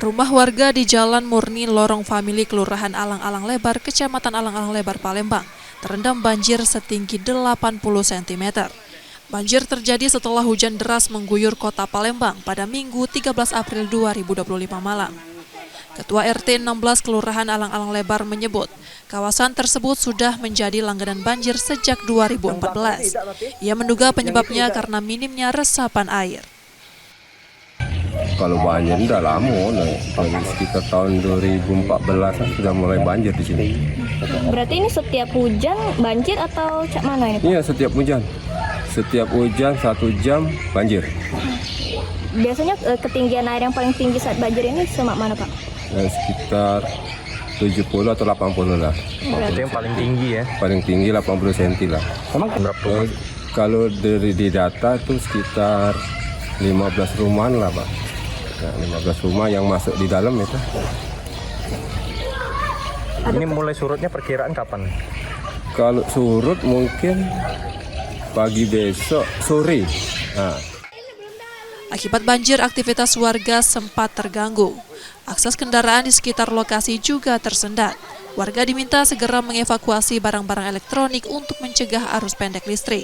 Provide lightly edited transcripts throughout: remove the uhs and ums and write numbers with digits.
Rumah warga di Jalan Murni Lorong Famili, Kelurahan Alang-Alang Lebar, Kecamatan Alang-Alang Lebar, Palembang, terendam banjir setinggi 80 cm. Banjir terjadi setelah hujan deras mengguyur kota Palembang pada Minggu 13 April 2025 malam. Ketua RT 16 Kelurahan Alang-Alang Lebar menyebut, kawasan tersebut sudah menjadi langganan banjir sejak 2014. Ia menduga penyebabnya karena minimnya resapan air. Kalau banjir udah lama, sekitar tahun 2014 sudah mulai banjir di sini. Berarti ini setiap hujan banjir atau cak mana ini, Pak? Iya, setiap hujan. Setiap hujan 1 jam banjir. Biasanya ketinggian air yang paling tinggi saat banjir ini semak mana, Pak? Sekitar 70 atau 80 lah. Itu yang paling tinggi ya? Paling tinggi 80 cm lah. Emang berapa? Kalau dari di data itu sekitar 15 rumahan lah, Pak. Ya, 15 rumah yang masuk di dalam itu. Ini mulai surutnya perkiraan kapan? Kalau surut mungkin pagi besok sore. Nah. Akibat banjir, aktivitas warga sempat terganggu. Akses kendaraan di sekitar lokasi juga tersendat. Warga diminta segera mengevakuasi barang-barang elektronik untuk mencegah arus pendek listrik.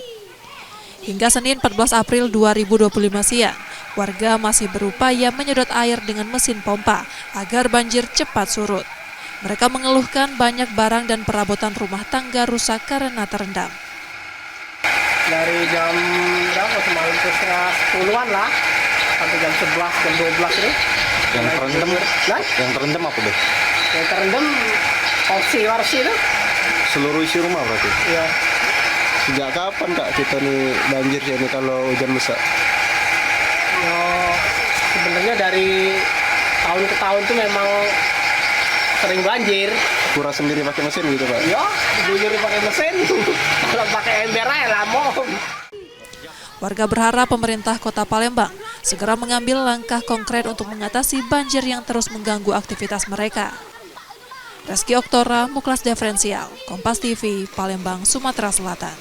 Hingga Senin 14 April 2025 siang, warga masih berupaya menyedot air dengan mesin pompa agar banjir cepat surut. Mereka mengeluhkan banyak barang dan perabotan rumah tangga rusak karena terendam. Dari jam berapa semalam ke setengah 10-an lah, sampai jam 11, jam 12 itu. Yang terendam apa deh? Yang terendam warsi itu. Seluruh isi rumah berarti? Iya. Sejak kapan Kak kita nih banjir sini kalau hujan besar? Sebenarnya dari tahun ke tahun tuh memang sering banjir. Kuras sendiri pakai mesin gitu Pak? Ya, jujur pakai mesin. Kalau pakai ember aja lama. Warga berharap pemerintah Kota Palembang segera mengambil langkah konkret untuk mengatasi banjir yang terus mengganggu aktivitas mereka. Reski Oktora, Muklas Diferensial, Kompas TV, Palembang, Sumatera Selatan.